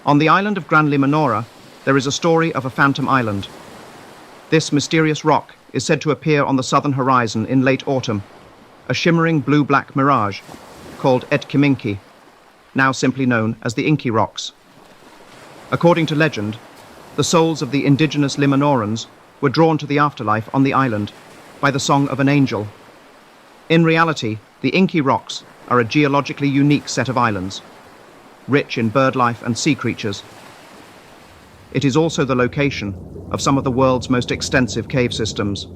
On the island of Gran Limonora, there is a story of a phantom island. This mysterious rock is said to appear on the southern horizon in late autumn, a shimmering blue-black mirage called Inky, now simply known as the Inky Rocks. According to legend, the souls of the indigenous Limonorans were drawn to the afterlife on the island by the song of an angel. In reality, the Inky Rocks are a geologically unique set of islands, rich in bird life and sea creatures. It is also the location of some of the world's most extensive cave systems.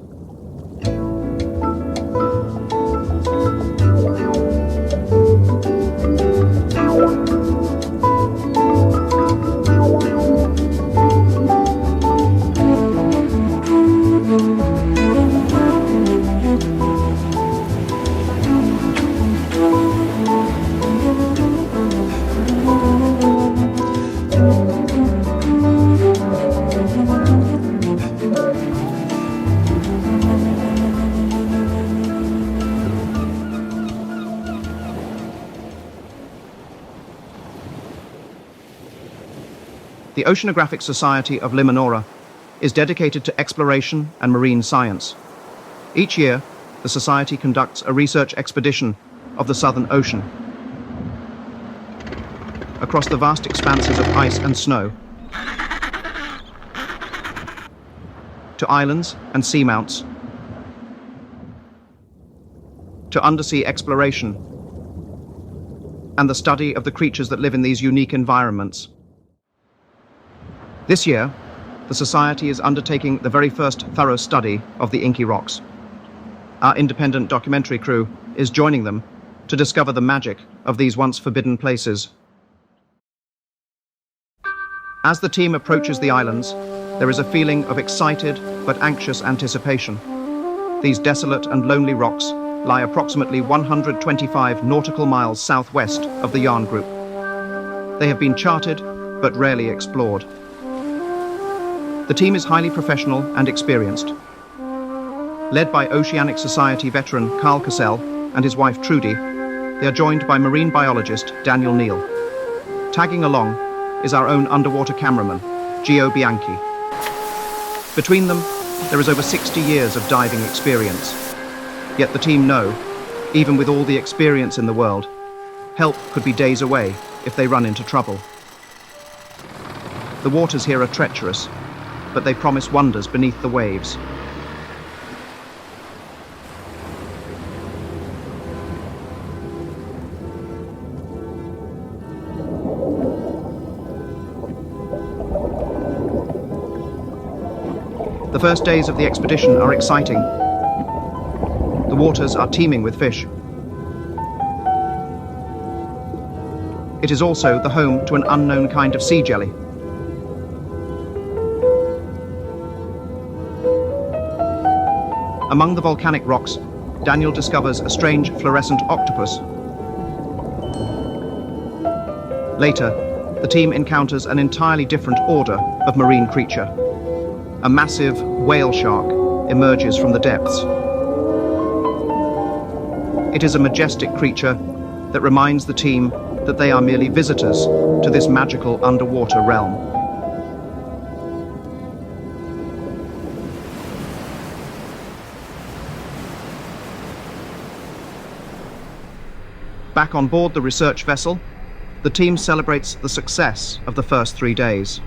The Oceanographic Society of Limonora is dedicated to exploration and marine science. Each year, the Society conducts a research expedition of the Southern Ocean across the vast expanses of ice and snow, to islands and seamounts, to undersea exploration, and the study of the creatures that live in these unique environments. This year, the Society is undertaking the very first thorough study of the Inky Rocks. Our independent documentary crew is joining them to discover the magic of these once forbidden places. As the team approaches the islands, there is a feeling of excited but anxious anticipation. These desolate and lonely rocks lie approximately 125 nautical miles southwest of the Yarn Group. They have been charted but rarely explored. The team is highly professional and experienced. Led by Oceanic Society veteran Carl Cassell and his wife Trudy, they are joined by marine biologist Daniel Neal. Tagging along is our own underwater cameraman, Gio Bianchi. Between them, there is over 60 years of diving experience. Yet the team know, even with all the experience in the world, help could be days away if they run into trouble. The waters here are treacherous, but they promise wonders beneath the waves. The first days of the expedition are exciting. The waters are teeming with fish. It is also the home to an unknown kind of sea jelly. Among the volcanic rocks, Daniel discovers a strange fluorescent octopus. Later, the team encounters an entirely different order of marine creature. A massive whale shark emerges from the depths. It is a majestic creature that reminds the team that they are merely visitors to this magical underwater realm. Back on board the research vessel, the team celebrates the success of the first 3 days.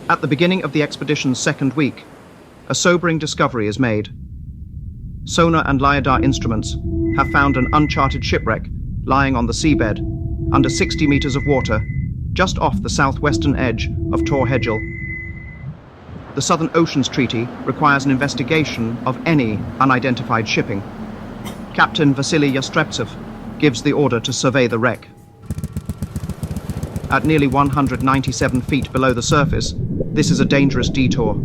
At the beginning of the expedition's second week, a sobering discovery is made. Sonar and LiDAR instruments have found an uncharted shipwreck lying on the seabed under 60 meters of water just off the southwestern edge of Tor Hedgel. The Southern Oceans Treaty requires an investigation of any unidentified shipping. Captain Vasily Yastrebtsev gives the order to survey the wreck. At nearly 197 feet below the surface, this is a dangerous detour.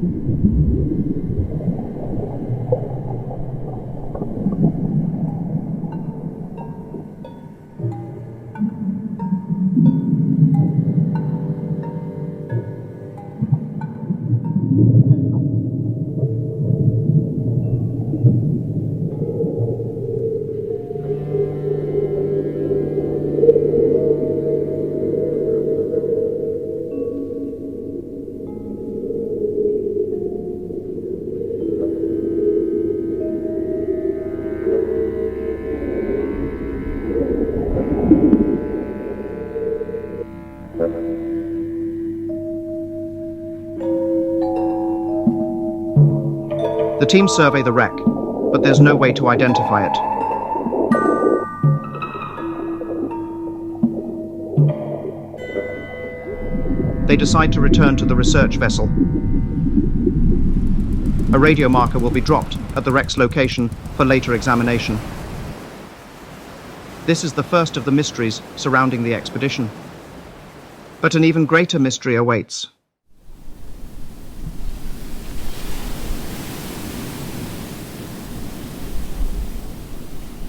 team survey the wreck, but there's no way to identify it. They decide to return to the research vessel. A radio marker will be dropped at the wreck's location for later examination. This is the first of the mysteries surrounding the expedition. But an even greater mystery awaits.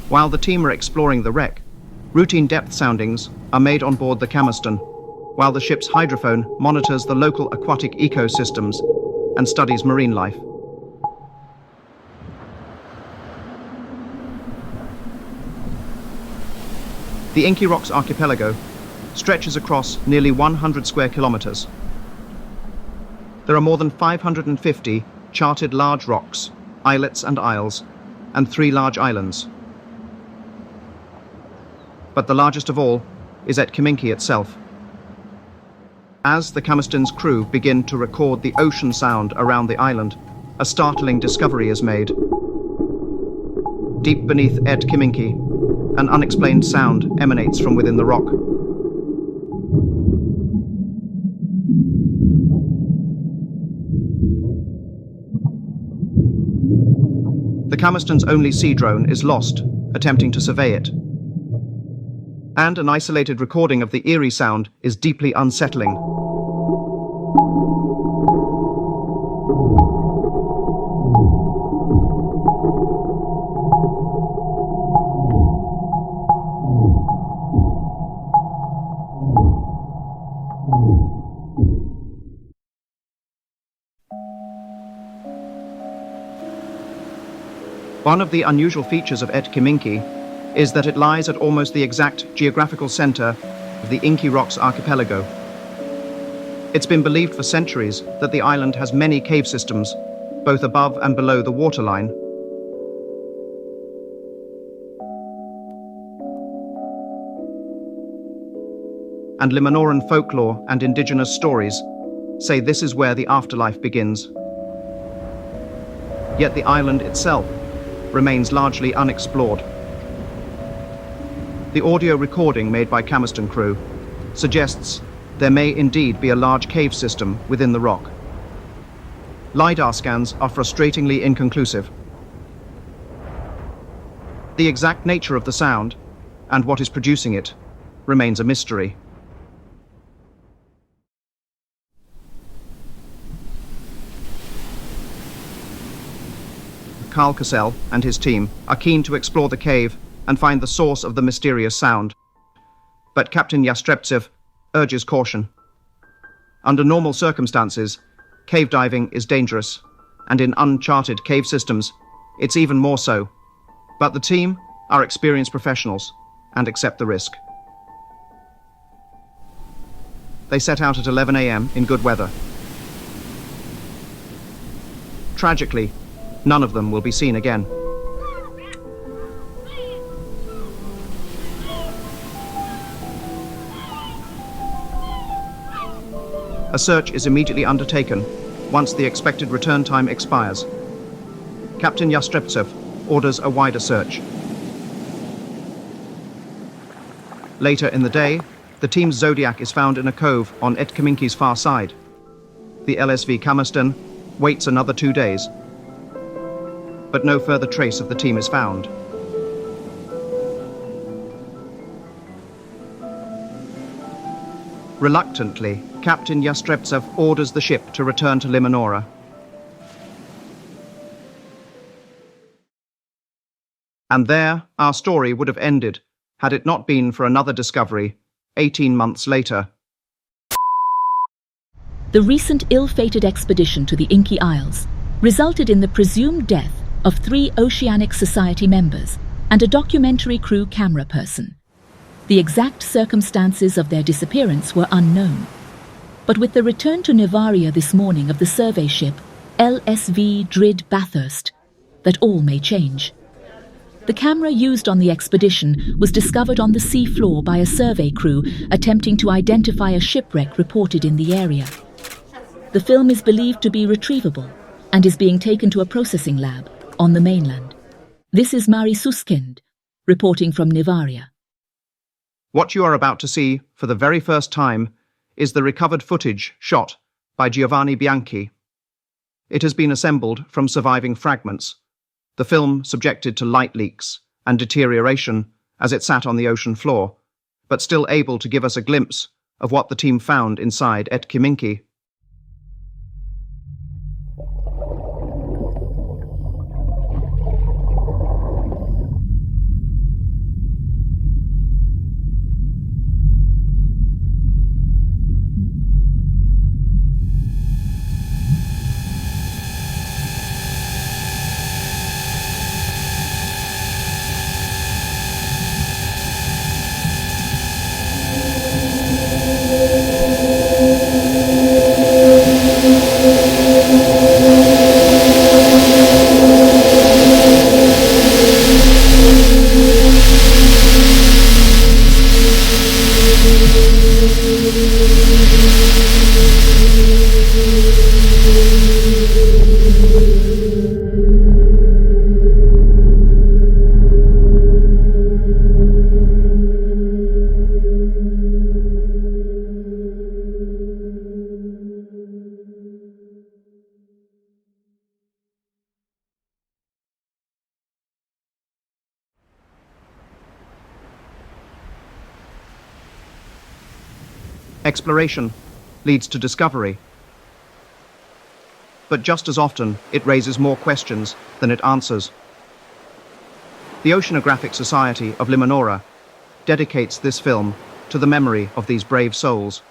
While the team are exploring the wreck, routine depth soundings are made on board the Camaston, while the ship's hydrophone monitors the local aquatic ecosystems and studies marine life. The Inky Rocks archipelago stretches across nearly 100 square kilometers. There are more than 550 charted large rocks, islets and isles, and 3 large islands. But the largest of all is at Inky itself. As the Camaston's crew begin to record the ocean sound around the island, a startling discovery is made. Deep beneath Inky, an unexplained sound emanates from within the rock. The Camaston's only sea drone is lost, attempting to survey it. And an isolated recording of the eerie sound is deeply unsettling. One of the unusual features of Inky is that it lies at almost the exact geographical center of the Inky Rocks archipelago. It's been believed for centuries that the island has many cave systems, both above and below the waterline. And Limanoran folklore and indigenous stories say this is where the afterlife begins. Yet the island itself remains largely unexplored. The audio recording made by Camaston crew suggests there may indeed be a large cave system within the rock. LiDAR scans are frustratingly inconclusive. The exact nature of the sound and what is producing it remains a mystery. Carl Cassell and his team are keen to explore the cave and find the source of the mysterious sound. But Captain Yastrebtsev urges caution. Under normal circumstances, cave diving is dangerous, and in uncharted cave systems, it's even more so. But the team are experienced professionals and accept the risk. They set out at 11 a.m. in good weather. Tragically, none of them will be seen again. A search is immediately undertaken once the expected return time expires. Captain Yastrebtsev orders a wider search. Later in the day, the team's Zodiac is found in a cove on Inky's far side. The LSV Camaston waits another 2 days, but no further trace of the team is found. Reluctantly, Captain Yastrebtsev orders the ship to return to Limanora. And there, our story would have ended had it not been for another discovery 18 months later. The recent ill-fated expedition to the Inky Isles resulted in the presumed death of 3 Oceanic Society members and a documentary crew camera person. The exact circumstances of their disappearance were unknown. But with the return to Nevaria this morning of the survey ship LSV Drid Bathurst, that all may change. The camera used on the expedition was discovered on the sea floor by a survey crew attempting to identify a shipwreck reported in the area. The film is believed to be retrievable, and is being taken to a processing lab on the mainland. This is Mari Suskind, reporting from Nivaria. What you are about to see for the very first time is the recovered footage shot by Giovanni Bianchi. It has been assembled from surviving fragments, the film subjected to light leaks and deterioration as it sat on the ocean floor, but still able to give us a glimpse of what the team found inside Inky. Exploration leads to discovery, but just as often it raises more questions than it answers. The Oceanographic Society of Limanora dedicates this film to the memory of these brave souls.